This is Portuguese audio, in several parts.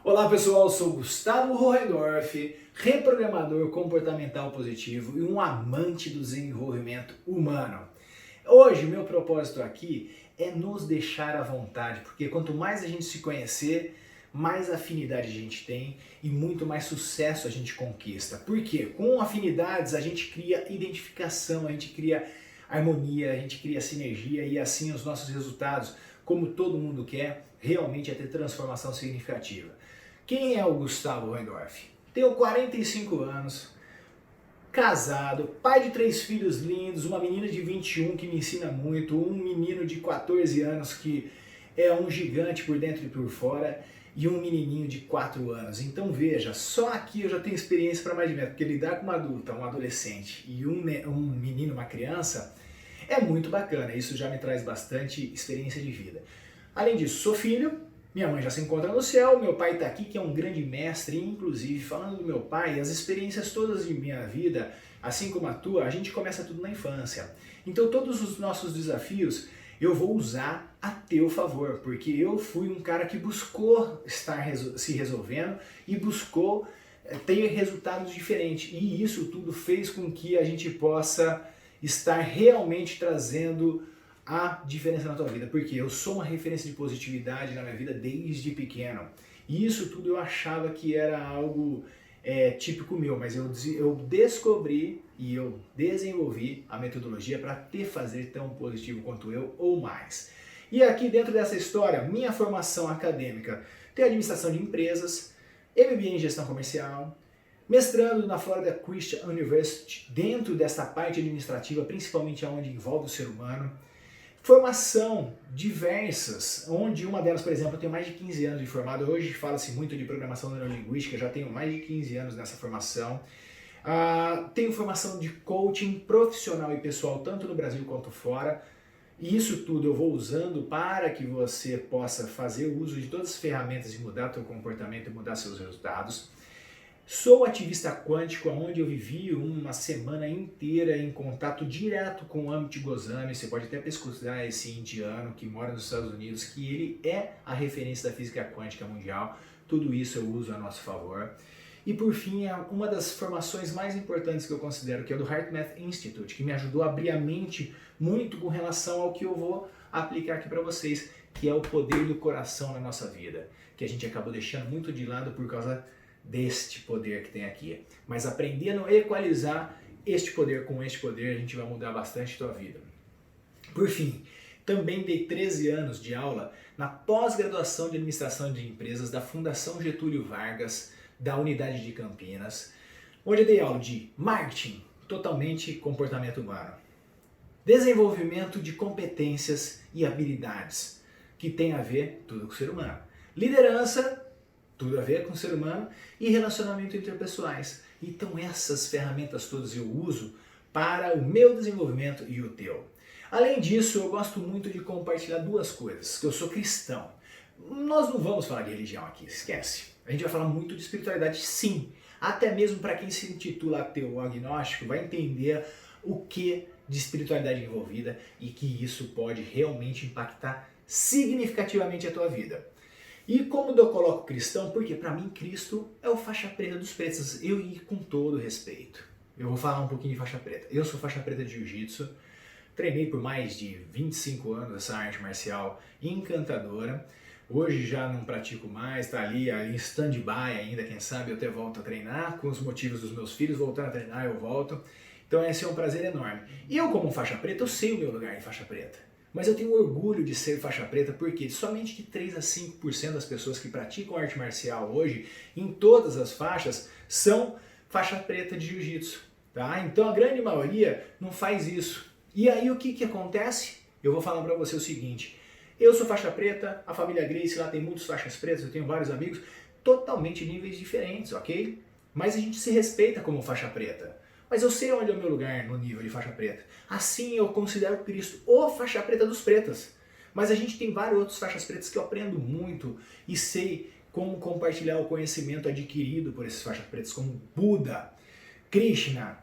Olá pessoal, eu sou Gustavo Hohendorf, reprogramador comportamental positivo e um amante do desenvolvimento humano. Hoje, meu propósito aqui é nos deixar à vontade, porque quanto mais a gente se conhecer, mais afinidade a gente tem e muito mais sucesso a gente conquista. Por quê? Com afinidades a gente cria identificação, a gente cria harmonia, a gente cria sinergia e assim os nossos resultados, como todo mundo quer, realmente é ter transformação significativa. Quem é o Gustavo Hohendorf? Tenho 45 anos, casado, pai de 3 filhos lindos, uma menina de 21 que me ensina muito, um menino de 14 anos que é um gigante por dentro e por fora e um menininho de 4 anos. Então veja, só aqui eu já tenho experiência para mais de metro, porque lidar com uma adulta, um adolescente e um menino, uma criança, é muito bacana. Isso já me traz bastante experiência de vida. Além disso, sou filho. Minha mãe já se encontra no céu, meu pai está aqui, que é um grande mestre, inclusive, falando do meu pai, as experiências todas de minha vida, assim como a tua, a gente começa tudo na infância. Então todos os nossos desafios eu vou usar a teu favor, porque eu fui um cara que buscou estar se resolvendo e buscou ter resultados diferentes. E isso tudo fez com que a gente possa estar realmente trazendo a diferença na tua vida, porque eu sou uma referência de positividade na minha vida desde pequeno. E isso tudo eu achava que era algo típico meu, mas eu descobri e eu desenvolvi a metodologia para te fazer tão positivo quanto eu ou mais. E aqui dentro dessa história, minha formação acadêmica tem administração de empresas, MBA em gestão comercial, mestrando na Florida Christian University, dentro dessa parte administrativa, principalmente onde envolve o ser humano. Formação diversas, onde uma delas, por exemplo, eu tenho mais de 15 anos de formado. Hoje fala-se muito de programação neurolinguística, já tenho mais de 15 anos nessa formação. Tenho formação de coaching profissional e pessoal, tanto no Brasil quanto fora. E isso tudo eu vou usando para que você possa fazer uso de todas as ferramentas e mudar seu comportamento e mudar seus resultados. Sou ativista quântico, onde eu vivi uma semana inteira em contato direto com o Amit Goswami. Você pode até pesquisar esse indiano que mora nos Estados Unidos, que ele é a referência da física quântica mundial. Tudo isso eu uso a nosso favor. E por fim, uma das formações mais importantes que eu considero, que é do HeartMath Institute, que me ajudou a abrir a mente muito com relação ao que eu vou aplicar aqui para vocês, que é o poder do coração na nossa vida, que a gente acabou deixando muito de lado por causa deste poder que tem aqui. Mas aprendendo a equalizar este poder com este poder, a gente vai mudar bastante a tua vida. Por fim, também dei 13 anos de aula na pós-graduação de administração de empresas da Fundação Getúlio Vargas, da Unidade de Campinas, onde eu dei aula de marketing, totalmente comportamento humano, desenvolvimento de competências e habilidades, que tem a ver tudo com o ser humano, liderança, tudo a ver com o ser humano, e relacionamento interpessoais. Então essas ferramentas todas eu uso para o meu desenvolvimento e o teu. Além disso, eu gosto muito de compartilhar duas coisas, que eu sou cristão. Nós não vamos falar de religião aqui, esquece. A gente vai falar muito de espiritualidade, sim. Até mesmo para quem se intitula ateu ou agnóstico, vai entender o que de espiritualidade envolvida e que isso pode realmente impactar significativamente a tua vida. E como eu coloco cristão? Porque para mim Cristo é o faixa preta dos pretos. Eu e com todo respeito. Eu vou falar um pouquinho de faixa preta. Eu sou faixa preta de jiu-jitsu. Treinei por mais de 25 anos essa arte marcial encantadora. Hoje já não pratico mais, tá ali em stand-by ainda, quem sabe eu até volto a treinar. Com os motivos dos meus filhos voltando a treinar, eu volto. Então esse é um prazer enorme. E eu como faixa preta, eu sei o meu lugar em faixa preta. Mas eu tenho orgulho de ser faixa preta porque somente de 3 a 5% das pessoas que praticam arte marcial hoje, em todas as faixas, são faixa preta de jiu-jitsu. Tá? Então a grande maioria não faz isso. E aí o que acontece? Eu vou falar para você o seguinte, eu sou faixa preta, a família Grace lá tem muitas faixas pretas, eu tenho vários amigos, totalmente níveis diferentes, ok? Mas a gente se respeita como faixa preta. Mas eu sei onde é o meu lugar no nível de faixa preta. Assim eu considero Cristo o faixa preta dos pretas. Mas a gente tem vários outros faixas pretas que eu aprendo muito e sei como compartilhar o conhecimento adquirido por esses faixas pretas, como Buda, Krishna,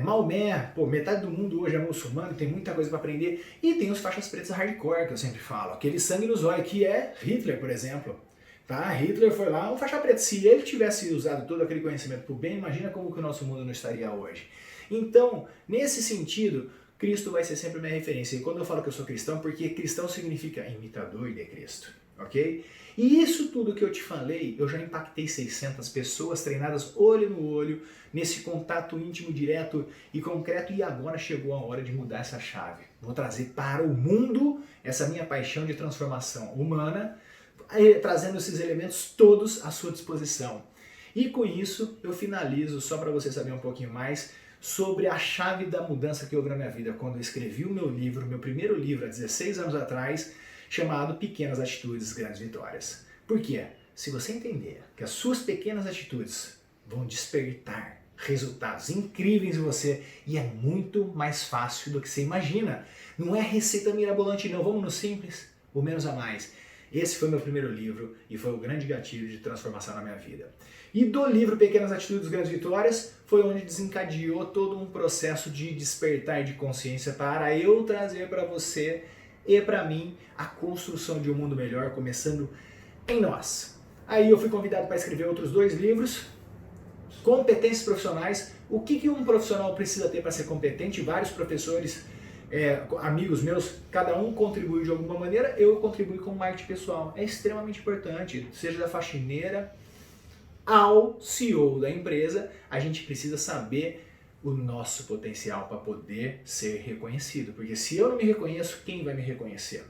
Maomé, metade do mundo hoje é muçulmano, tem muita coisa para aprender. E tem os faixas pretas hardcore, que eu sempre falo, aquele sangue no zóio, que é Hitler, por exemplo. Tá? Hitler foi lá um faixa preta. Se ele tivesse usado todo aquele conhecimento para o bem, imagina como que o nosso mundo não estaria hoje. Então, nesse sentido, Cristo vai ser sempre a minha referência. E quando eu falo que eu sou cristão, porque cristão significa imitador de Cristo, ok? E isso tudo que eu te falei, eu já impactei 600 pessoas treinadas olho no olho, nesse contato íntimo, direto e concreto, e agora chegou a hora de mudar essa chave. Vou trazer para o mundo essa minha paixão de transformação humana, trazendo esses elementos todos à sua disposição. E com isso eu finalizo, só para você saber um pouquinho mais, sobre a chave da mudança que houve na minha vida quando eu escrevi o meu livro, meu primeiro livro há 16 anos atrás, chamado Pequenas Atitudes, Grandes Vitórias. Por quê? Se você entender que as suas pequenas atitudes vão despertar resultados incríveis em você, e é muito mais fácil do que você imagina. Não é receita mirabolante não, vamos no simples, o menos a mais. Esse foi meu primeiro livro e foi o grande gatilho de transformação na minha vida. E do livro Pequenas Atitudes, Grandes Vitórias, foi onde desencadeou todo um processo de despertar de consciência para eu trazer para você e para mim a construção de um mundo melhor, começando em nós. Aí eu fui convidado para escrever outros 2 livros, Competências Profissionais, o que um profissional precisa ter para ser competente. Vários professores, amigos meus, cada um contribuiu de alguma maneira, eu contribuí com marketing pessoal. É extremamente importante, seja da faxineira ao CEO da empresa, a gente precisa saber o nosso potencial para poder ser reconhecido, porque se eu não me reconheço, quem vai me reconhecer?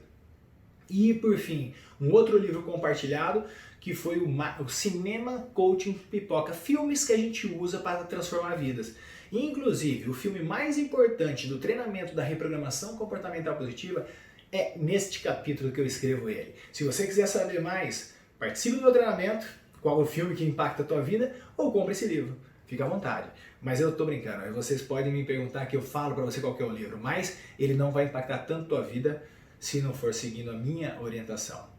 E por fim, um outro livro compartilhado que foi o Cinema Coaching Pipoca, filmes que a gente usa para transformar vidas. Inclusive, o filme mais importante do treinamento da reprogramação comportamental positiva é neste capítulo que eu escrevo ele. Se você quiser saber mais, participe do meu treinamento, qual o filme que impacta a tua vida, ou compre esse livro. Fica à vontade. Mas eu tô brincando, vocês podem me perguntar que eu falo para você qual que é o livro, mas ele não vai impactar tanto a tua vida se não for seguindo a minha orientação.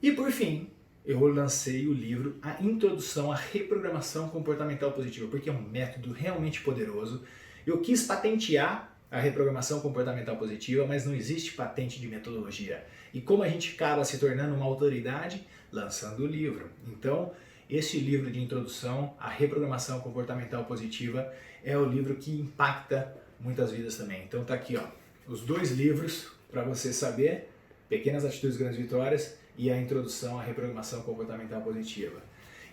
E por fim, eu lancei o livro A Introdução à Reprogramação Comportamental Positiva, porque é um método realmente poderoso. Eu quis patentear a reprogramação comportamental positiva, mas não existe patente de metodologia. E como a gente acaba se tornando uma autoridade? Lançando o livro. Então, esse livro de introdução à reprogramação comportamental positiva é o livro que impacta muitas vidas também. Então tá aqui, ó, os 2 livros para você saber, Pequenas Atitudes, Grandes Vitórias e a Introdução à Reprogramação Comportamental Positiva.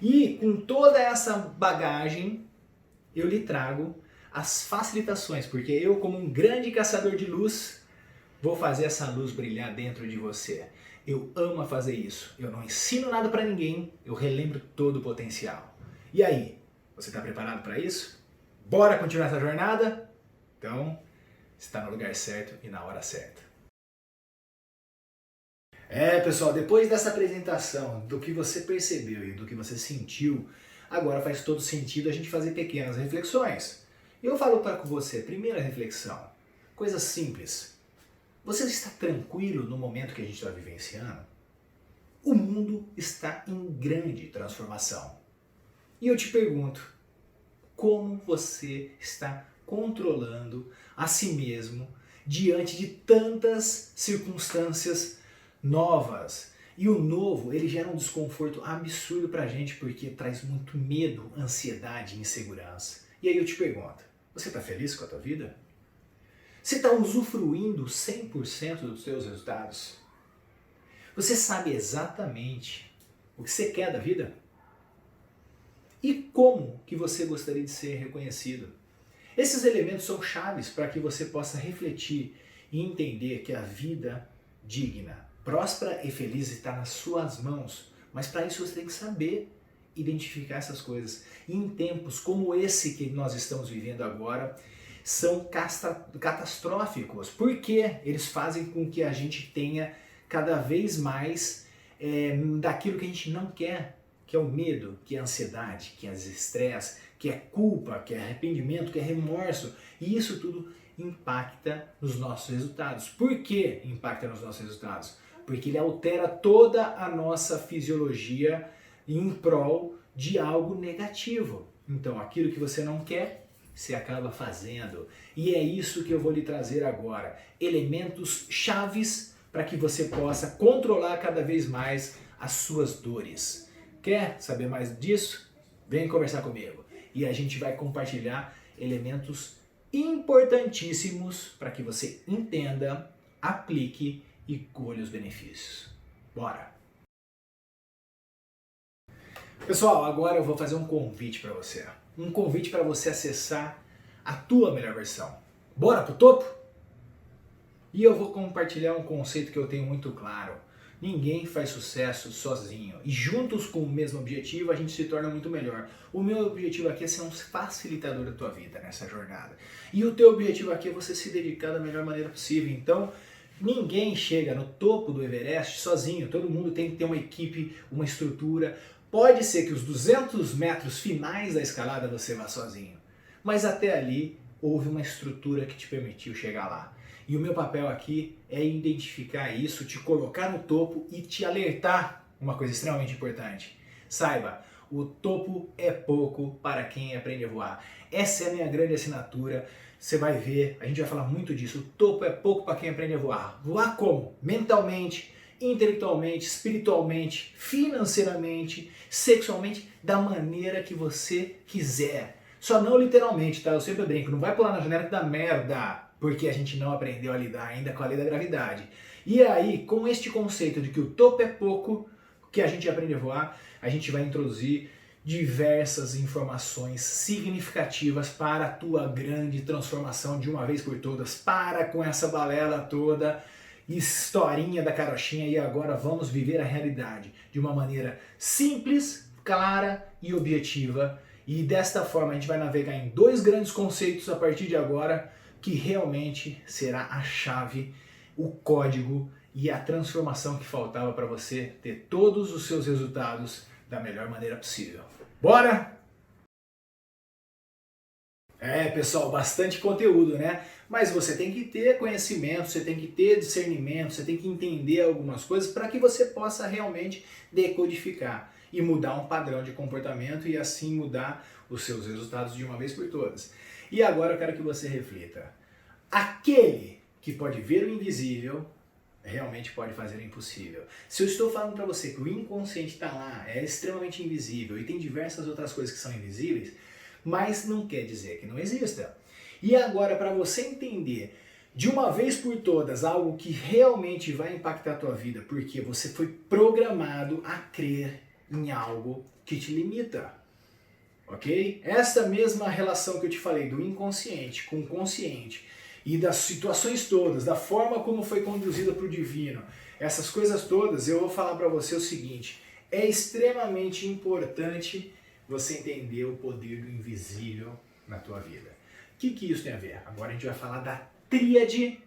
E com toda essa bagagem, eu lhe trago as facilitações, porque eu, como um grande caçador de luz, vou fazer essa luz brilhar dentro de você. Eu amo fazer isso. Eu não ensino nada para ninguém, eu relembro todo o potencial. E aí, você está preparado para isso? Bora continuar essa jornada? Então, está no lugar certo e na hora certa. Pessoal, depois dessa apresentação, do que você percebeu e do que você sentiu, agora faz todo sentido a gente fazer pequenas reflexões. Eu falo para você, primeira reflexão, coisa simples. Você está tranquilo no momento que a gente está vivenciando? O mundo está em grande transformação. E eu te pergunto, como você está controlando a si mesmo diante de tantas circunstâncias novas? E o novo, ele gera um desconforto absurdo pra gente, porque traz muito medo, ansiedade e insegurança. E aí eu te pergunto, você está feliz com a tua vida? Você está usufruindo 100% dos seus resultados? Você sabe exatamente o que você quer da vida? E como que você gostaria de ser reconhecido? Esses elementos são chaves para que você possa refletir e entender que a vida digna, próspera e feliz está nas suas mãos. Mas para isso você tem que saber identificar essas coisas. E em tempos como esse que nós estamos vivendo agora, são catastróficos, porque eles fazem com que a gente tenha cada vez mais daquilo que a gente não quer, que é o medo, que é a ansiedade, que é o estresse, que é culpa, que é arrependimento, que é remorso. E isso tudo impacta nos nossos resultados. Por que impacta nos nossos resultados? Porque ele altera toda a nossa fisiologia em prol de algo negativo. Então, aquilo que você não quer, você acaba fazendo. E é isso que eu vou lhe trazer agora. Elementos chaves para que você possa controlar cada vez mais as suas dores. Quer saber mais disso? Vem conversar comigo e a gente vai compartilhar elementos importantíssimos para que você entenda, aplique e colhe os benefícios. Bora! Pessoal, agora eu vou fazer um convite para você. Um convite para você acessar a tua melhor versão. Bora pro topo? E eu vou compartilhar um conceito que eu tenho muito claro. Ninguém faz sucesso sozinho. E juntos com o mesmo objetivo, a gente se torna muito melhor. O meu objetivo aqui é ser um facilitador da tua vida nessa jornada. E o teu objetivo aqui é você se dedicar da melhor maneira possível. Então, ninguém chega no topo do Everest sozinho. Todo mundo tem que ter uma equipe, uma estrutura. Pode ser que os 200 metros finais da escalada você vá sozinho. Mas até ali, houve uma estrutura que te permitiu chegar lá. E o meu papel aqui é identificar isso, te colocar no topo e te alertar uma coisa extremamente importante. Saiba, o topo é pouco para quem aprende a voar. Essa é a minha grande assinatura. Você vai ver, a gente vai falar muito disso. O topo é pouco para quem aprende a voar. Voar como? Mentalmente, intelectualmente, espiritualmente, financeiramente, sexualmente, da maneira que você quiser. Só não literalmente, tá? Eu sempre brinco, não vai pular na janela que dá merda, porque a gente não aprendeu a lidar ainda com a lei da gravidade. E aí, com este conceito de que o topo é pouco, que a gente aprende a voar, a gente vai introduzir diversas informações significativas para a tua grande transformação de uma vez por todas. Para com essa balela toda, historinha da carochinha, e agora vamos viver a realidade de uma maneira simples, clara e objetiva. E desta forma a gente vai navegar em dois grandes conceitos a partir de agora, que realmente será a chave, o código e a transformação que faltava para você ter todos os seus resultados da melhor maneira possível. Bora? É, pessoal, bastante conteúdo, né? Mas você tem que ter conhecimento, você tem que ter discernimento, você tem que entender algumas coisas para que você possa realmente decodificar e mudar um padrão de comportamento e assim mudar os seus resultados de uma vez por todas. E agora eu quero que você reflita. Aquele que pode ver o invisível realmente pode fazer o impossível. Se eu estou falando para você que o inconsciente está lá, é extremamente invisível e tem diversas outras coisas que são invisíveis, mas não quer dizer que não exista. E agora, para você entender de uma vez por todas algo que realmente vai impactar a tua vida, porque você foi programado a crer em algo que te limita. Ok? Essa mesma relação que eu te falei do inconsciente com o consciente e das situações todas, da forma como foi conduzida para o divino, essas coisas todas, eu vou falar para você o seguinte: é extremamente importante você entender o poder do invisível na tua vida. O que isso tem a ver? Agora a gente vai falar da tríade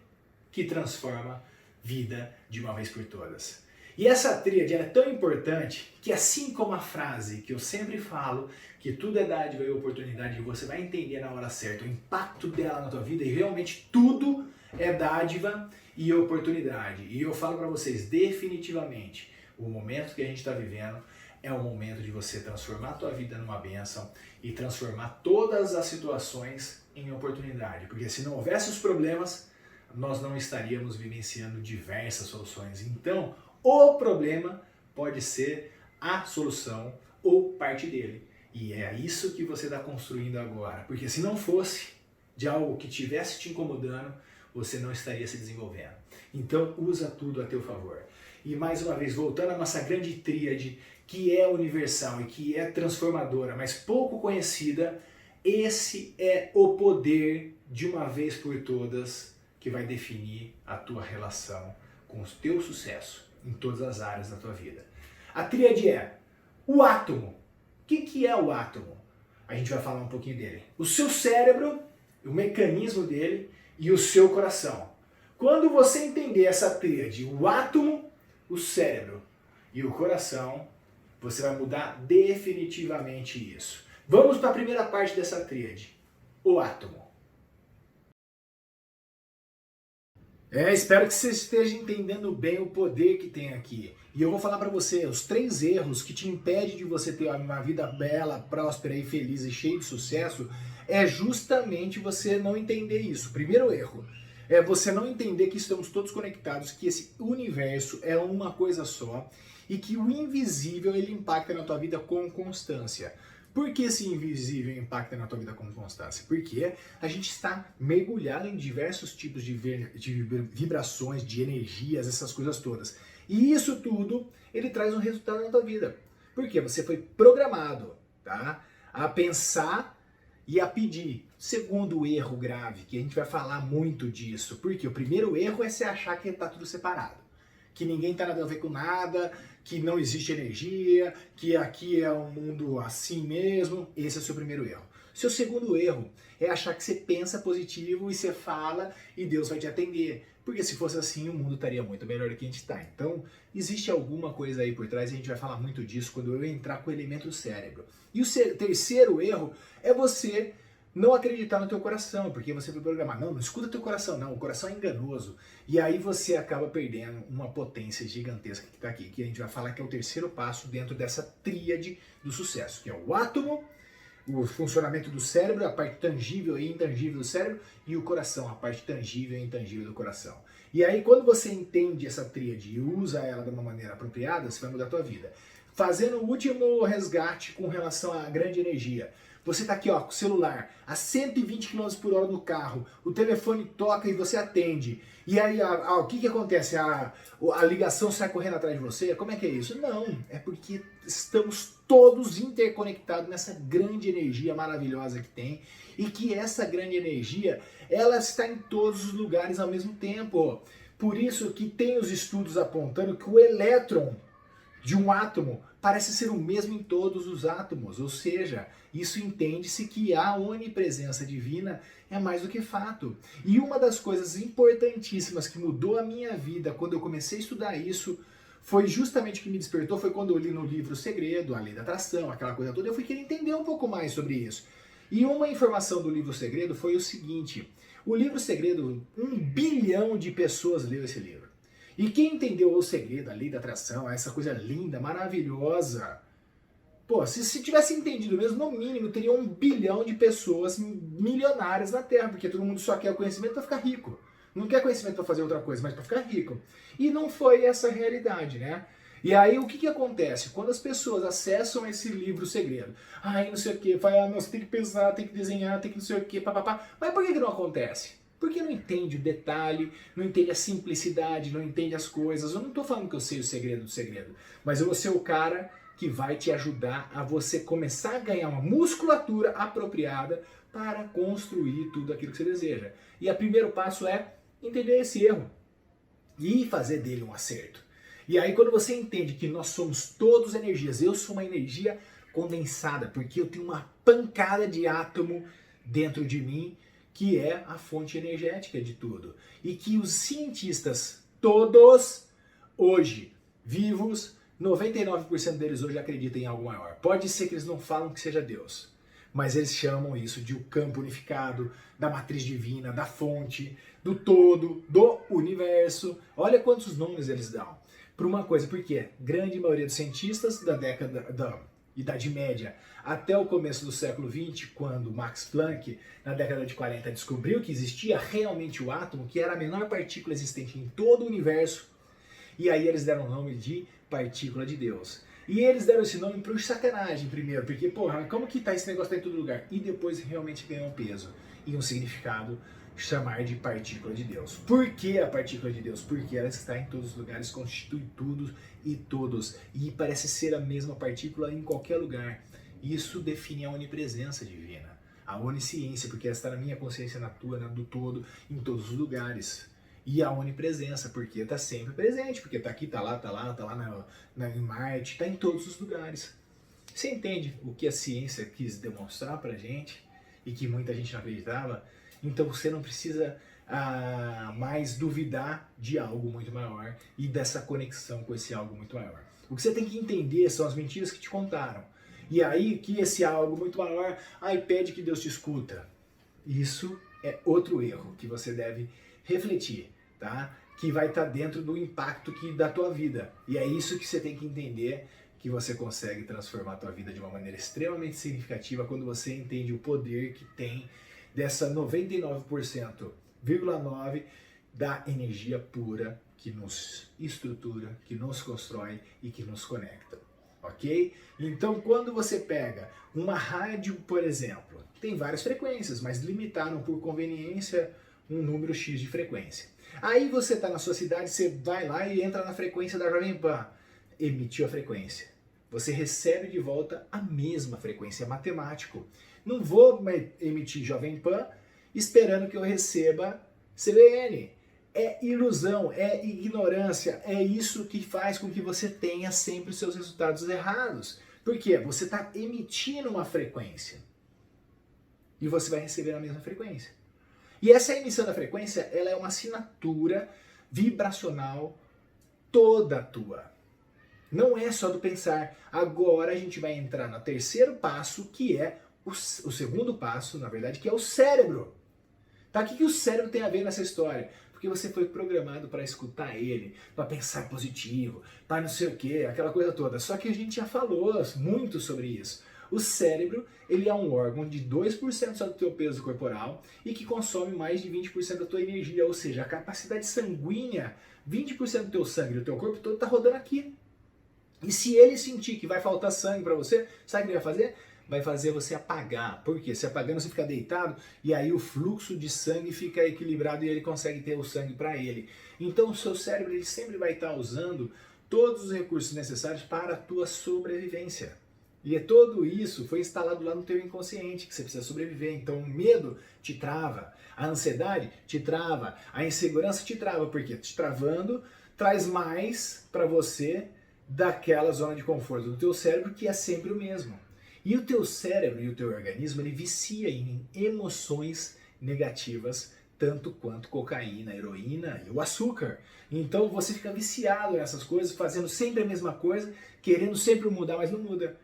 que transforma vida de uma vez por todas. E essa tríade é tão importante que, assim como a frase que eu sempre falo, que tudo é dádiva e oportunidade, e você vai entender na hora certa o impacto dela na tua vida, e realmente tudo é dádiva e oportunidade. E eu falo para vocês definitivamente, o momento que a gente está vivendo é o momento de você transformar a tua vida numa bênção e transformar todas as situações em oportunidade. Porque se não houvesse os problemas, nós não estaríamos vivenciando diversas soluções. Então, o problema pode ser a solução ou parte dele. E é isso que você está construindo agora. Porque se não fosse de algo que estivesse te incomodando, você não estaria se desenvolvendo. Então usa tudo a teu favor. E mais uma vez, voltando à nossa grande tríade, que é universal e que é transformadora, mas pouco conhecida, esse é o poder de uma vez por todas que vai definir a tua relação com o teu sucesso em todas as áreas da tua vida. A tríade é o átomo. O que é o átomo? A gente vai falar um pouquinho dele. O seu cérebro, o mecanismo dele e o seu coração. Quando você entender essa tríade, o átomo, o cérebro e o coração, você vai mudar definitivamente isso. Vamos para a primeira parte dessa tríade, o átomo. Espero que você esteja entendendo bem o poder que tem aqui. E eu vou falar para você os 3 erros que te impedem de você ter uma vida bela, próspera e feliz e cheia de sucesso, é justamente você não entender isso. Primeiro erro é você não entender que estamos todos conectados, que esse universo é uma coisa só e que o invisível ele impacta na tua vida com constância. Por que esse invisível impacta na tua vida com constância? Porque a gente está mergulhado em diversos tipos de vibrações, de energias, essas coisas todas. E isso tudo, ele traz um resultado na tua vida. Porque você foi programado, tá, a pensar e a pedir. Segundo erro grave, que a gente vai falar muito disso. Porque o primeiro erro é você achar que está tudo separado. Que ninguém tem nada a ver com nada, que não existe energia, que aqui é um mundo assim mesmo. Esse é o seu primeiro erro. Seu segundo erro é achar que você pensa positivo e você fala e Deus vai te atender. Porque se fosse assim, o mundo estaria muito melhor do que a gente está. Então, existe alguma coisa aí por trás e a gente vai falar muito disso quando eu entrar com o elemento cérebro. E o terceiro erro é você não acreditar no teu coração, porque você foi programar. Não escuta teu coração, não. O coração é enganoso. E aí você acaba perdendo uma potência gigantesca que está aqui, que a gente vai falar que é o terceiro passo dentro dessa tríade do sucesso, que é o átomo, o funcionamento do cérebro, a parte tangível e intangível do cérebro, e o coração, a parte tangível e intangível do coração. E aí quando você entende essa tríade e usa ela de uma maneira apropriada, você vai mudar a tua vida. Fazendo o último resgate com relação à grande energia. Você está aqui, ó, com o celular, a 120 km por hora no carro, o telefone toca e você atende. E aí, o que acontece? A ligação sai correndo atrás de você? Como é que é isso? Não, é porque estamos todos interconectados nessa grande energia maravilhosa que tem. E que essa grande energia, ela está em todos os lugares ao mesmo tempo. Por isso que tem os estudos apontando que o elétron de um átomo parece ser o mesmo em todos os átomos, ou seja, isso entende-se que a onipresença divina é mais do que fato. E uma das coisas importantíssimas que mudou a minha vida quando eu comecei a estudar isso, foi justamente o que me despertou, foi quando eu li no livro O Segredo, a Lei da Atração, aquela coisa toda, eu fui querer entender um pouco mais sobre isso. E uma informação do livro O Segredo foi o seguinte, o livro O Segredo, 1 bilhão de pessoas leu esse livro. E quem entendeu o segredo, a lei da atração, essa coisa linda, maravilhosa, pô, se tivesse entendido mesmo, no mínimo, teria 1 bilhão de pessoas milionárias na Terra, porque todo mundo só quer o conhecimento para ficar rico. Não quer conhecimento para fazer outra coisa, mas para ficar rico. E não foi essa a realidade, né? E aí o que acontece? Quando as pessoas acessam esse livro O Segredo, não sei o que, você tem que pensar, tem que desenhar, tem que não sei o que, papapá. Mas por que não acontece? Porque não entende o detalhe, não entende a simplicidade, não entende as coisas. Eu não estou falando que eu sei o segredo do segredo, mas eu vou ser o cara que vai te ajudar a você começar a ganhar uma musculatura apropriada para construir tudo aquilo que você deseja. E o primeiro passo é entender esse erro e fazer dele um acerto. E aí quando você entende que nós somos todos energias, eu sou uma energia condensada, porque eu tenho uma pancada de átomo dentro de mim, que é a fonte energética de tudo. E que os cientistas, todos, hoje, vivos, 99% deles hoje acreditam em algo maior. Pode ser que eles não falam que seja Deus, mas eles chamam isso de o campo unificado, da matriz divina, da fonte, do todo, do universo. Olha quantos nomes eles dão para uma coisa, porque a grande maioria dos cientistas da década da Idade Média até o começo do século XX, quando Max Planck, na década de 40, descobriu que existia realmente o átomo, que era a menor partícula existente em todo o universo, e aí eles deram o nome de partícula de Deus. E eles deram esse nome por sacanagem primeiro, porque, porra, como que tá esse negócio tá em todo lugar? E depois realmente ganhou um peso e um significado, chamar de partícula de Deus. Por que a partícula de Deus? Porque ela está em todos os lugares, constitui tudo e todos, e parece ser a mesma partícula em qualquer lugar. Isso define a onipresença divina, a onisciência, porque ela está na minha consciência, na tua, na do todo, em todos os lugares. E a onipresença, porque está sempre presente, porque está aqui, está lá em Marte, está em todos os lugares. Você entende o que a ciência quis demonstrar pra gente e que muita gente não acreditava? Então você não precisa mais duvidar de algo muito maior e dessa conexão com esse algo muito maior. O que você tem que entender são as mentiras que te contaram. E aí que esse algo muito maior, pede que Deus te escuta. Isso é outro erro que você deve refletir, tá? Que vai estar dentro do impacto da tua vida. E é isso que você tem que entender, que você consegue transformar a tua vida de uma maneira extremamente significativa quando você entende o poder que tem dessa 99,9% da energia pura que nos estrutura, que nos constrói e que nos conecta, ok? Então, quando você pega uma rádio, por exemplo, tem várias frequências, mas limitaram por conveniência um número X de frequência. Aí você está na sua cidade, você vai lá e entra na frequência da Jovem Pan, emitiu a frequência. Você recebe de volta a mesma frequência, é matemático. Não vou emitir Jovem Pan esperando que eu receba CBN. É ilusão, é ignorância, é isso que faz com que você tenha sempre os seus resultados errados. Por quê? Você está emitindo uma frequência e você vai receber a mesma frequência. E essa emissão da frequência, ela é uma assinatura vibracional toda tua. Não é só do pensar. Agora a gente vai entrar no terceiro passo, que é o segundo passo, na verdade, que é o cérebro. Tá? O que o cérebro tem a ver nessa história? Porque você foi programado para escutar ele, para pensar positivo, para não sei o que, aquela coisa toda. Só que a gente já falou muito sobre isso. O cérebro, ele é um órgão de 2% só do teu peso corporal e que consome mais de 20% da tua energia, ou seja, a capacidade sanguínea, 20% do teu sangue, do teu corpo todo está rodando aqui. E se ele sentir que vai faltar sangue para você, sabe o que ele vai fazer? Vai fazer você apagar. Por quê? Se apagando, você fica deitado e aí o fluxo de sangue fica equilibrado e ele consegue ter o sangue para ele. Então o seu cérebro ele sempre vai estar usando todos os recursos necessários para a tua sobrevivência. E tudo isso foi instalado lá no teu inconsciente, que você precisa sobreviver. Então o medo te trava, a ansiedade te trava, a insegurança te trava. Por quê? Te travando traz mais para você daquela zona de conforto do teu cérebro, que é sempre o mesmo. E o teu cérebro e o teu organismo, ele vicia em emoções negativas, tanto quanto cocaína, heroína e o açúcar. Então você fica viciado nessas coisas, fazendo sempre a mesma coisa, querendo sempre mudar, mas não muda.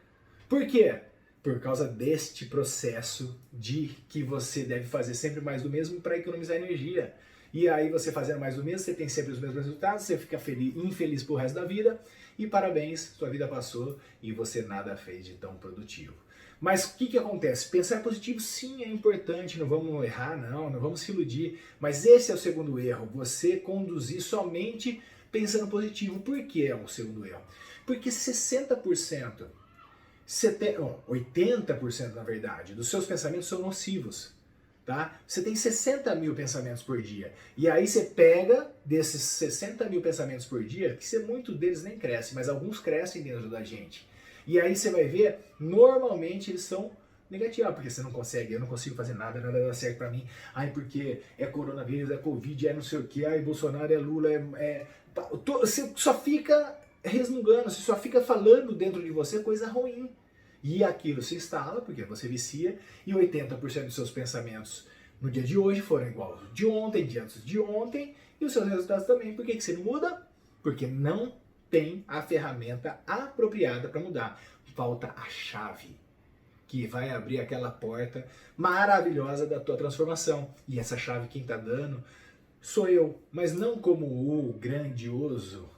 Por quê? Por causa deste processo de que você deve fazer sempre mais do mesmo para economizar energia. E aí você fazendo mais do mesmo, você tem sempre os mesmos resultados, você fica infeliz pro resto da vida e parabéns, sua vida passou e você nada fez de tão produtivo. Mas o que acontece? Pensar positivo sim é importante, não vamos errar não vamos se iludir, mas esse é o segundo erro, você conduzir somente pensando positivo. Por que é o segundo erro? Porque 60%, 80% na verdade, dos seus pensamentos são nocivos. Tá? Você tem 60 mil pensamentos por dia. E aí você pega desses 60 mil pensamentos por dia, que muitos deles nem crescem, mas alguns crescem dentro da gente. E aí você vai ver, normalmente eles são negativos, porque você não consegue, eu não consigo fazer nada, nada dá certo pra mim. Ai, porque é coronavírus, é Covid, é não sei o que, ai, Bolsonaro, é Lula, você só fica resmungando, você só fica falando dentro de você coisa ruim. E aquilo se instala, porque você vicia, e 80% dos seus pensamentos no dia de hoje foram igual aos de ontem, de antes de ontem, e os seus resultados também. Por que você não muda? Porque não tem a ferramenta apropriada para mudar. Falta a chave, que vai abrir aquela porta maravilhosa da tua transformação. E essa chave quem está dando sou eu, mas não como o grandioso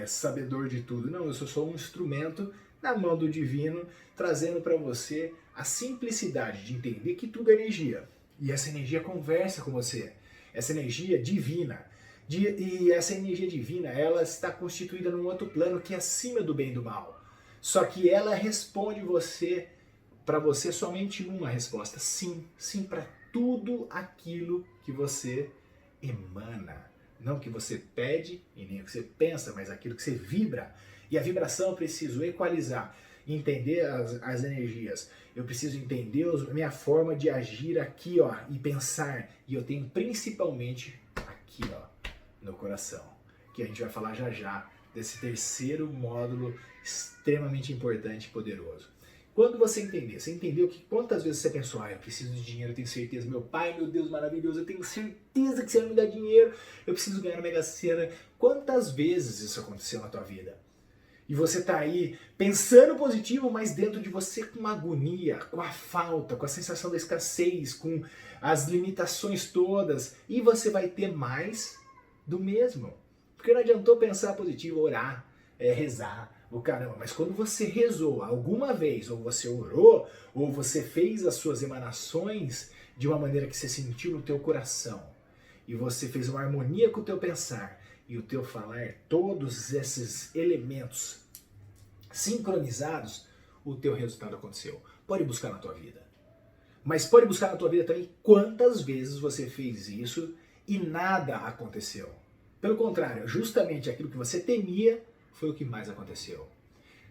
sabedor de tudo. Não, eu sou só um instrumento na mão do divino, trazendo para você a simplicidade de entender que tudo é energia. E essa energia conversa com você. Essa energia divina. E essa energia divina, ela está constituída num outro plano que é acima do bem e do mal. Só que ela responde para você somente uma resposta. Sim, sim para tudo aquilo que você emana. Não que você pede e nem o que você pensa, mas aquilo que você vibra. E a vibração eu preciso equalizar, entender as energias. Eu preciso entender a minha forma de agir aqui, ó, e pensar. E eu tenho principalmente aqui, ó, no coração. Que a gente vai falar já já desse terceiro módulo extremamente importante e poderoso. Quando você entendeu que quantas vezes você pensou, eu preciso de dinheiro, eu tenho certeza, meu pai, meu Deus maravilhoso, eu tenho certeza que você vai me dar dinheiro, eu preciso ganhar na Mega Sena. Quantas vezes isso aconteceu na tua vida? E você está aí pensando positivo, mas dentro de você com uma agonia, com a falta, com a sensação da escassez, com as limitações todas. E você vai ter mais do mesmo. Porque não adiantou pensar positivo, orar, rezar, o caramba. Mas quando você rezou alguma vez, ou você orou, ou você fez as suas emanações de uma maneira que você sentiu no teu coração, e você fez uma harmonia com o teu pensar, e o teu falar, todos esses elementos sincronizados, o teu resultado aconteceu. Pode buscar na tua vida. Mas pode buscar na tua vida também quantas vezes você fez isso e nada aconteceu. Pelo contrário, justamente aquilo que você temia foi o que mais aconteceu.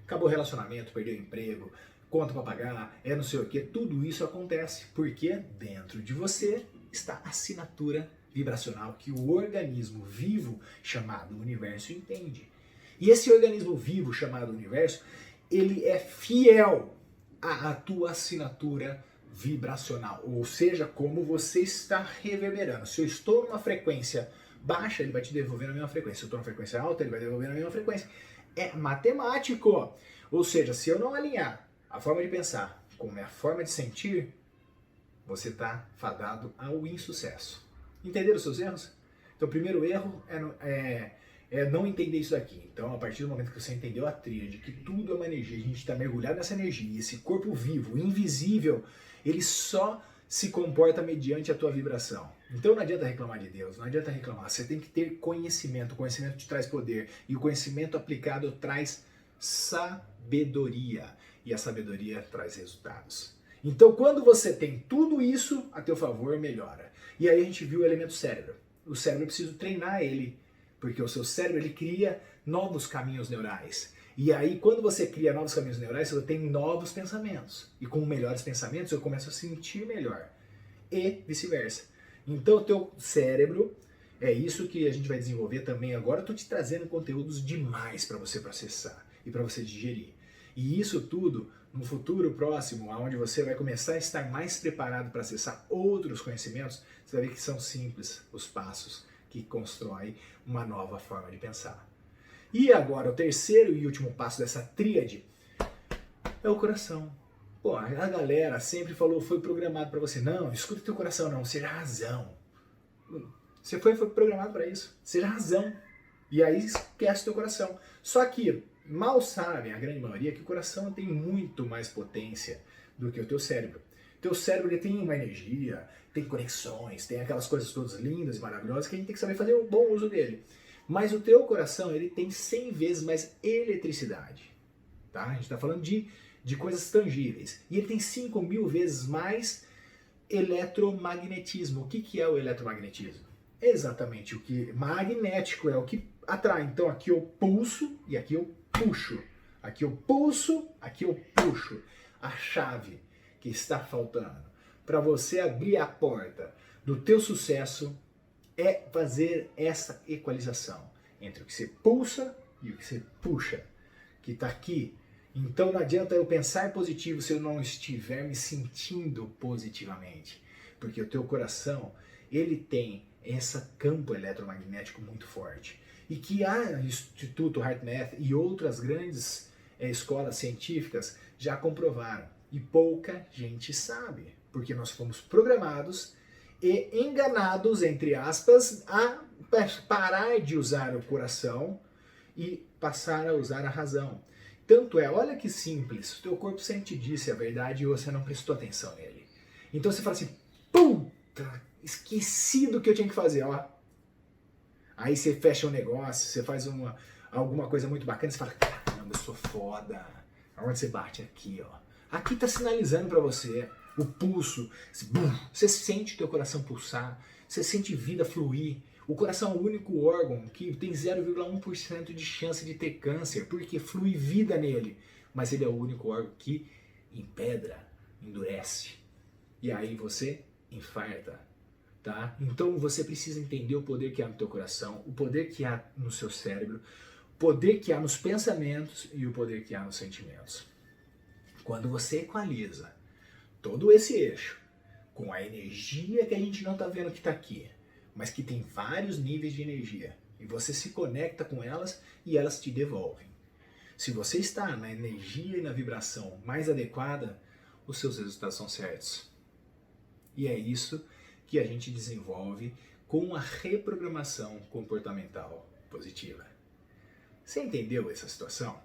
Acabou o relacionamento, perdeu o emprego, conta para pagar, não sei o que, tudo isso acontece porque dentro de você está a assinatura vibracional que o organismo vivo chamado universo entende. E esse organismo vivo chamado universo, ele é fiel à tua assinatura vibracional, ou seja, como você está reverberando. Se eu estou numa frequência baixa, ele vai te devolver na mesma frequência. Se eu estou numa frequência alta, ele vai devolver na mesma frequência. É matemático. Ou seja, se eu não alinhar a forma de pensar com a minha forma de sentir, você está fadado ao insucesso. Entenderam os seus erros? Então, o primeiro erro é não entender isso daqui. Então, a partir do momento que você entendeu a tríade, que tudo é uma energia, a gente está mergulhado nessa energia, esse corpo vivo, invisível, ele só se comporta mediante a tua vibração. Então não adianta reclamar de Deus, não adianta reclamar. Você tem que ter conhecimento, o conhecimento te traz poder, e o conhecimento aplicado traz sabedoria, e a sabedoria traz resultados. Então quando você tem tudo isso a teu favor, melhora. E aí a gente viu o elemento cérebro. O cérebro, eu preciso treinar ele, porque o seu cérebro ele cria novos caminhos neurais. E aí, quando você cria novos caminhos neurais, você tem novos pensamentos. E com melhores pensamentos, eu começo a sentir melhor. E vice-versa. Então, o teu cérebro, é isso que a gente vai desenvolver também. Agora eu estou te trazendo conteúdos demais para você processar e para você digerir. E isso tudo, no futuro próximo, onde você vai começar a estar mais preparado para acessar outros conhecimentos, você vai ver que são simples os passos que constroem uma nova forma de pensar. E agora, o terceiro e último passo dessa tríade é o coração. Pô, a galera sempre falou, foi programado para você. Não, escuta teu coração, não, seja razão. Você foi programado para isso, seja razão. E aí esquece teu coração. Só que mal sabem, a grande maioria, que o coração tem muito mais potência do que o teu cérebro. Teu cérebro ele tem uma energia, tem conexões, tem aquelas coisas todas lindas e maravilhosas que a gente tem que saber fazer um bom uso dele. Mas o teu coração, ele tem 100 vezes mais eletricidade, tá? A gente está falando de coisas tangíveis. E ele tem 5.000 vezes mais eletromagnetismo. O que é o eletromagnetismo? É exatamente o que magnético é o que atrai. Então aqui eu pulso e aqui eu puxo. Aqui eu pulso, aqui eu puxo. A chave que está faltando para você abrir a porta do teu sucesso é fazer essa equalização entre o que você pulsa e o que você puxa, que está aqui. Então não adianta eu pensar positivo se eu não estiver me sentindo positivamente, porque o teu coração, ele tem esse campo eletromagnético muito forte, e que a Instituto HeartMath e outras grandes escolas científicas já comprovaram, e pouca gente sabe, porque nós fomos programados e enganados, entre aspas, a parar de usar o coração e passar a usar a razão. Tanto é, olha que simples, o teu corpo sempre te disse a verdade e você não prestou atenção nele. Então você fala assim, puta, esqueci do que eu tinha que fazer, ó. Aí você fecha um negócio, você faz alguma coisa muito bacana, você fala, caramba, eu sou foda. Onde você bate? Aqui, ó. Aqui tá sinalizando pra você. O pulso, você sente o teu coração pulsar, você sente vida fluir. O coração é o único órgão que tem 0,1% de chance de ter câncer, porque flui vida nele. Mas ele é o único órgão que empedra, endurece. E aí você infarta, tá? Então você precisa entender o poder que há no teu coração, o poder que há no seu cérebro, o poder que há nos pensamentos e o poder que há nos sentimentos. Quando você equaliza todo esse eixo com a energia que a gente não está vendo que está aqui, mas que tem vários níveis de energia, e você se conecta com elas e elas te devolvem. Se você está na energia e na vibração mais adequada, os seus resultados são certos. E é isso que a gente desenvolve com a reprogramação comportamental positiva. Você entendeu essa situação?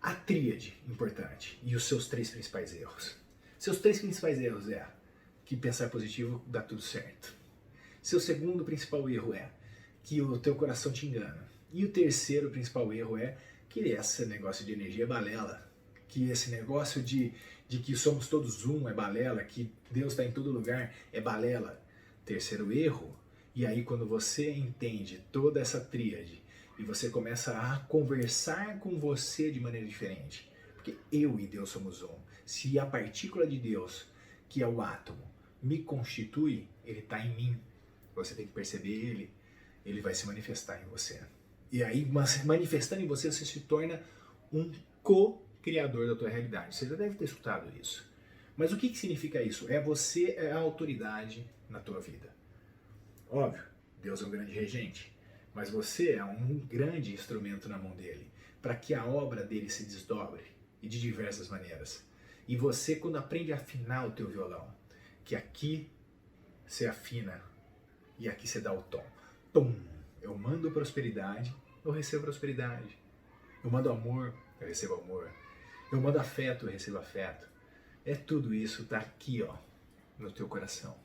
A tríade importante e os seus 3 principais erros. Seus 3 principais erros que pensar positivo dá tudo certo. Seu segundo principal erro que o teu coração te engana. E o terceiro principal erro é que esse negócio de energia é balela, que esse negócio de que somos todos um é balela, que Deus está em todo lugar é balela. Terceiro erro, e aí quando você entende toda essa tríade e você começa a conversar com você de maneira diferente, porque eu e Deus somos um. Se a partícula de Deus, que é o átomo, me constitui, ele está em mim. Você tem que perceber ele vai se manifestar em você. E aí, manifestando em você, você se torna um co-criador da tua realidade. Você já deve ter escutado isso. Mas o que significa isso? Você é a autoridade na tua vida. Óbvio, Deus é um grande regente, mas você é um grande instrumento na mão dele, para que a obra dele se desdobre, e de diversas maneiras. E você, quando aprende a afinar o teu violão, que aqui você afina e aqui você dá o tom. Tum! Eu mando prosperidade, eu recebo prosperidade. Eu mando amor, eu recebo amor. Eu mando afeto, eu recebo afeto. É tudo isso, tá aqui, ó, no teu coração.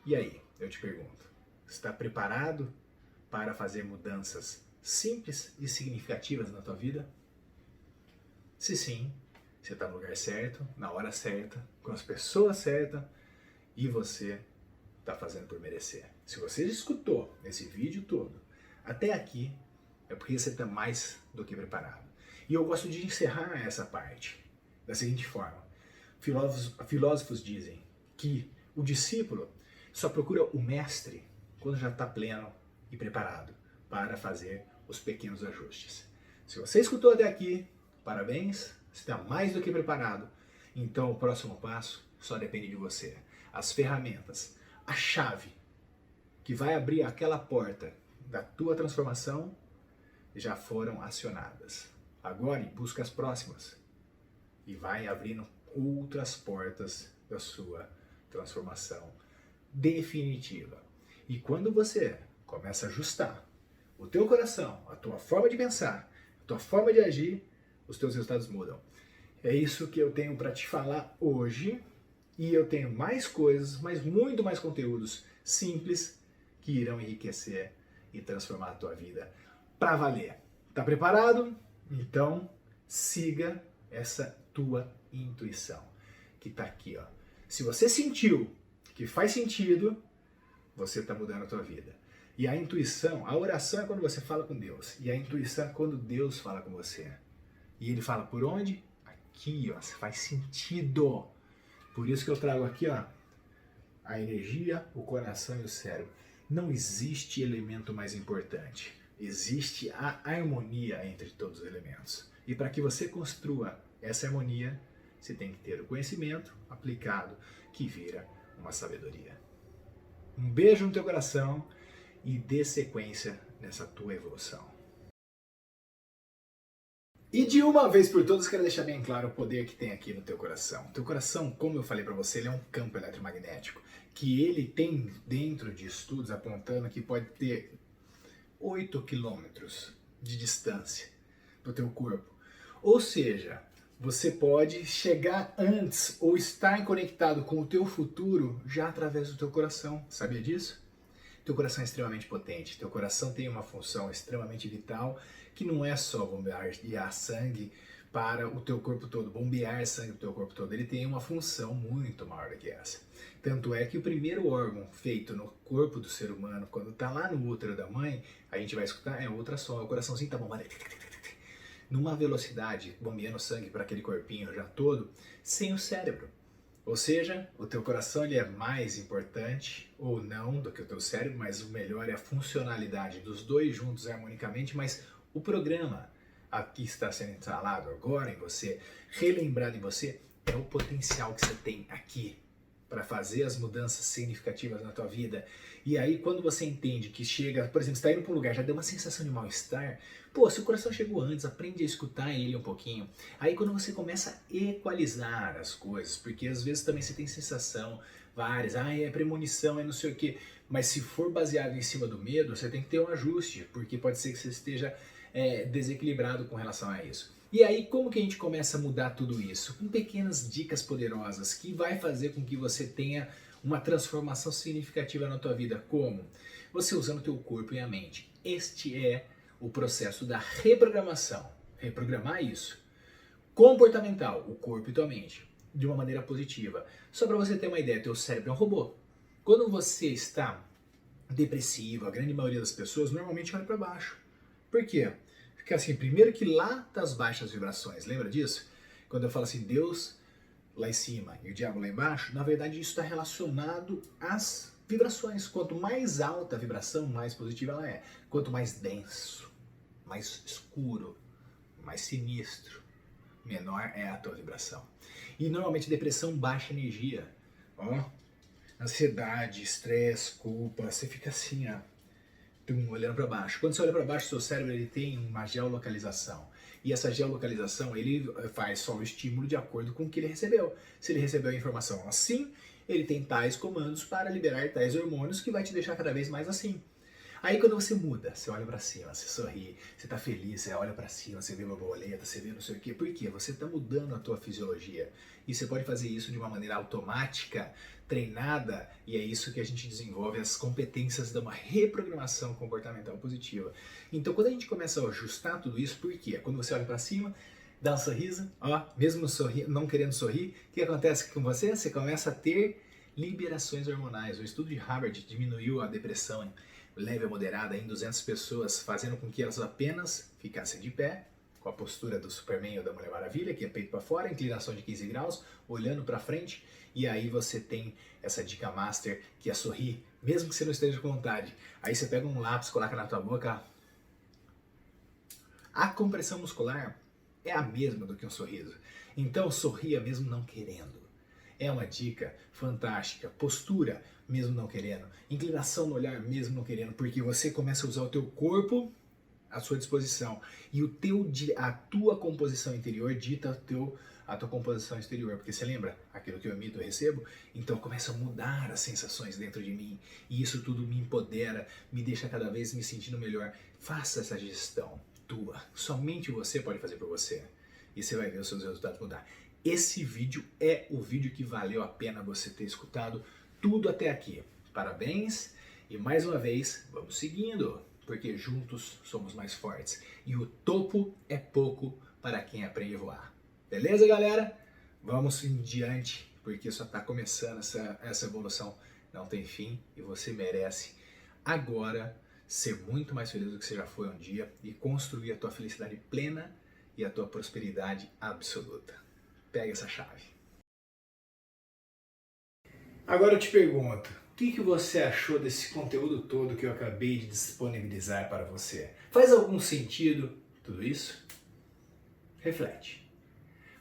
E aí, eu te pergunto, está preparado para fazer mudanças simples e significativas na tua vida? Se sim, você está no lugar certo, na hora certa, com as pessoas certas e você está fazendo por merecer. Se você escutou esse vídeo todo até aqui, é porque você está mais do que preparado. E eu gosto de encerrar essa parte da seguinte forma. Filósofos dizem que o discípulo só procura o mestre quando já está pleno e preparado para fazer os pequenos ajustes. Se você escutou até aqui, parabéns, você está mais do que preparado. Então o próximo passo só depende de você. As ferramentas, a chave que vai abrir aquela porta da tua transformação já foram acionadas. Agora busca as próximas e vai abrindo outras portas da sua transformação definitiva. E quando você começa a ajustar o teu coração, a tua forma de pensar, a tua forma de agir, os teus resultados mudam. É isso que eu tenho para te falar hoje. E eu tenho mais coisas, mas muito mais conteúdos simples que irão enriquecer e transformar a tua vida para valer. Tá preparado? Então siga essa tua intuição que tá aqui, ó. Se você sentiu que faz sentido, você está mudando a tua vida. E a intuição, a oração é quando você fala com Deus. E a intuição é quando Deus fala com você. E ele fala por onde? Aqui, ó. Faz sentido. Por isso que eu trago aqui, ó, a energia, o coração e o cérebro. Não existe elemento mais importante. Existe a harmonia entre todos os elementos. E para que você construa essa harmonia, você tem que ter o conhecimento aplicado que vira uma sabedoria. Um beijo no teu coração e dê sequência nessa tua evolução. E de uma vez por todas, quero deixar bem claro o poder que tem aqui no teu coração. O teu coração, como eu falei para você, ele é um campo eletromagnético, que ele tem dentro de estudos apontando que pode ter 8 quilômetros de distância do teu corpo. Ou seja, você pode chegar antes ou estar conectado com o teu futuro já através do teu coração. Sabia disso? Teu coração é extremamente potente, teu coração tem uma função extremamente vital, que não é só bombear sangue para o teu corpo todo, bombear sangue para o teu corpo todo, ele tem uma função muito maior do que essa. Tanto é que o primeiro órgão feito no corpo do ser humano, quando está lá no útero da mãe, a gente vai escutar, é o ultrassom, o coraçãozinho está bombando numa velocidade, bombeando sangue para aquele corpinho já todo, sem o cérebro. Ou seja, o teu coração ele é mais importante ou não do que o teu cérebro, mas o melhor é a funcionalidade dos dois juntos harmonicamente, mas o programa aqui está sendo instalado agora em você, relembrado em você, é o potencial que você tem aqui para fazer as mudanças significativas na tua vida. E aí quando você entende que chega, por exemplo, você está indo para um lugar, já deu uma sensação de mal-estar, pô, seu coração chegou antes, aprende a escutar ele um pouquinho. Aí quando você começa a equalizar as coisas, porque às vezes também você tem sensação, várias, é premonição, é não sei o quê, mas se for baseado em cima do medo, você tem que ter um ajuste, porque pode ser que você esteja desequilibrado com relação a isso. E aí, como que a gente começa a mudar tudo isso? Com pequenas dicas poderosas que vai fazer com que você tenha uma transformação significativa na tua vida. Como? Você usando o teu corpo e a mente. Este é o processo da reprogramação. Reprogramar isso. Comportamental, o corpo e tua mente, de uma maneira positiva. Só para você ter uma ideia, teu cérebro é um robô. Quando você está depressivo, a grande maioria das pessoas normalmente olha para baixo. Por quê? Porque assim, primeiro que lá das baixas vibrações, lembra disso? Quando eu falo assim, Deus lá em cima e o diabo lá embaixo, na verdade isso está relacionado às vibrações. Quanto mais alta a vibração, mais positiva ela é. Quanto mais denso, mais escuro, mais sinistro, menor é a tua vibração. E normalmente depressão baixa energia. Ó, ansiedade, estresse, culpa, você fica assim, ó, olhando para baixo. Quando você olha para baixo, seu cérebro ele tem uma geolocalização. E essa geolocalização, ele faz só o estímulo de acordo com o que ele recebeu. Se ele recebeu a informação assim, ele tem tais comandos para liberar tais hormônios que vai te deixar cada vez mais assim. Aí quando você muda, você olha pra cima, você sorri, você tá feliz, você olha pra cima, você vê uma borboleta, você vê não sei o quê. Por quê? Você tá mudando a tua fisiologia. E você pode fazer isso de uma maneira automática, treinada, e é isso que a gente desenvolve as competências de uma reprogramação comportamental positiva. Então quando a gente começa a ajustar tudo isso, por quê? Quando você olha pra cima, dá um sorriso, ó, mesmo não querendo sorrir, o que acontece com você? Você começa a ter liberações hormonais. O estudo de Harvard diminuiu a depressão leve a moderada em 200 pessoas, fazendo com que elas apenas ficassem de pé, com a postura do Superman ou da Mulher Maravilha, que é peito para fora, inclinação de 15 graus, olhando para frente, e aí você tem essa dica master, que é sorrir, mesmo que você não esteja com vontade. Aí você pega um lápis, coloca na tua boca. A compressão muscular é a mesma do que um sorriso. Então sorria mesmo não querendo. É uma dica fantástica. Postura, mesmo não querendo. Inclinação no olhar, mesmo não querendo. Porque você começa a usar o teu corpo à sua disposição. E a tua composição interior dita a tua composição exterior. Porque você lembra? Aquilo que eu emito, eu recebo. Então começa a mudar as sensações dentro de mim. E isso tudo me empodera, me deixa cada vez me sentindo melhor. Faça essa gestão tua. Somente você pode fazer por você. E você vai ver os seus resultados mudar. Esse vídeo é o vídeo que valeu a pena você ter escutado tudo até aqui. Parabéns e mais uma vez, vamos seguindo, porque juntos somos mais fortes. E o topo é pouco para quem aprende a voar. Beleza, galera? Vamos em diante, porque só está começando essa evolução. Não tem fim e você merece agora ser muito mais feliz do que você já foi um dia e construir a tua felicidade plena e a tua prosperidade absoluta. Pega essa chave. Agora eu te pergunto, o que você achou desse conteúdo todo que eu acabei de disponibilizar para você? Faz algum sentido tudo isso? Reflete.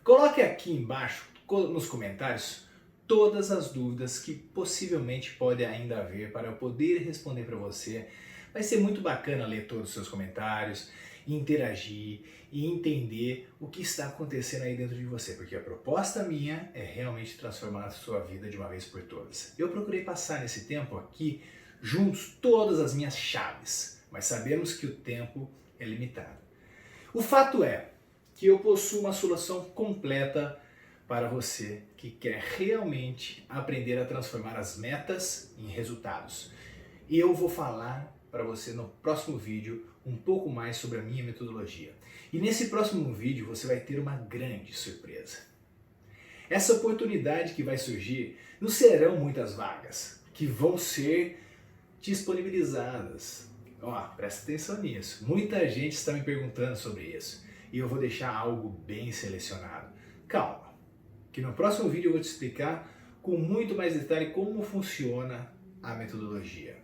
Coloque aqui embaixo, nos comentários, todas as dúvidas que possivelmente pode ainda haver para eu poder responder para você. Vai ser muito bacana ler todos os seus comentários, interagir e entender o que está acontecendo aí dentro de você, porque a proposta minha é realmente transformar a sua vida de uma vez por todas. Eu procurei passar nesse tempo aqui juntos todas as minhas chaves, mas sabemos que o tempo é limitado. O fato é que eu possuo uma solução completa para você que quer realmente aprender a transformar as metas em resultados. E eu vou falar para você no próximo vídeo um pouco mais sobre a minha metodologia. E nesse próximo vídeo você vai ter uma grande surpresa. Essa oportunidade que vai surgir, não serão muitas vagas que vão ser disponibilizadas. Ó, presta atenção nisso. Muita gente está me perguntando sobre isso. E eu vou deixar algo bem selecionado. Calma, que no próximo vídeo eu vou te explicar com muito mais detalhe como funciona a metodologia.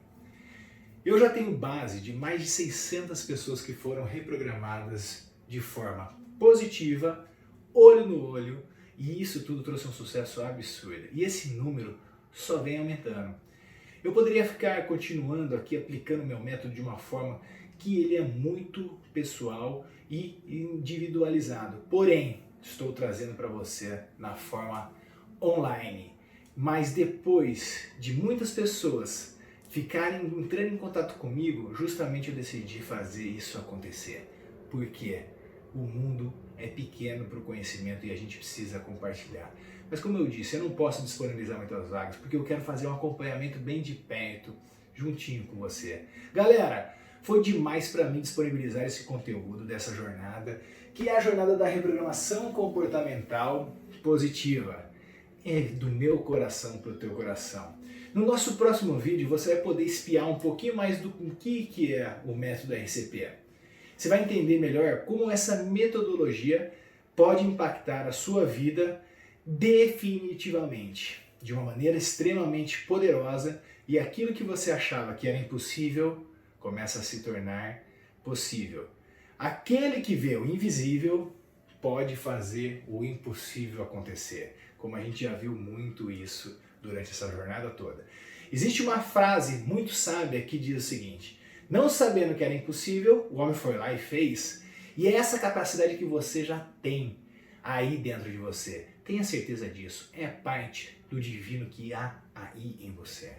Eu já tenho base de mais de 600 pessoas que foram reprogramadas de forma positiva, olho no olho, e isso tudo trouxe um sucesso absurdo. E esse número só vem aumentando. Eu poderia ficar continuando aqui aplicando meu método de uma forma que ele é muito pessoal e individualizado. Porém, estou trazendo para você na forma online. Mas depois de muitas pessoas entrando em contato comigo, justamente eu decidi fazer isso acontecer. Por quê? O mundo é pequeno para o conhecimento e a gente precisa compartilhar. Mas como eu disse, eu não posso disponibilizar muitas vagas porque eu quero fazer um acompanhamento bem de perto, juntinho com você. Galera, foi demais para mim disponibilizar esse conteúdo dessa jornada, que é a jornada da reprogramação comportamental positiva. É do meu coração para o teu coração. No nosso próximo vídeo você vai poder espiar um pouquinho mais do que é o método RCP. Você vai entender melhor como essa metodologia pode impactar a sua vida definitivamente, de uma maneira extremamente poderosa, e aquilo que você achava que era impossível começa a se tornar possível. Aquele que vê o invisível pode fazer o impossível acontecer, como a gente já viu muito isso durante essa jornada toda. Existe uma frase muito sábia que diz o seguinte: não sabendo que era impossível, o homem foi lá e fez. E é essa capacidade que você já tem aí dentro de você. Tenha certeza disso, é parte do divino que há aí em você.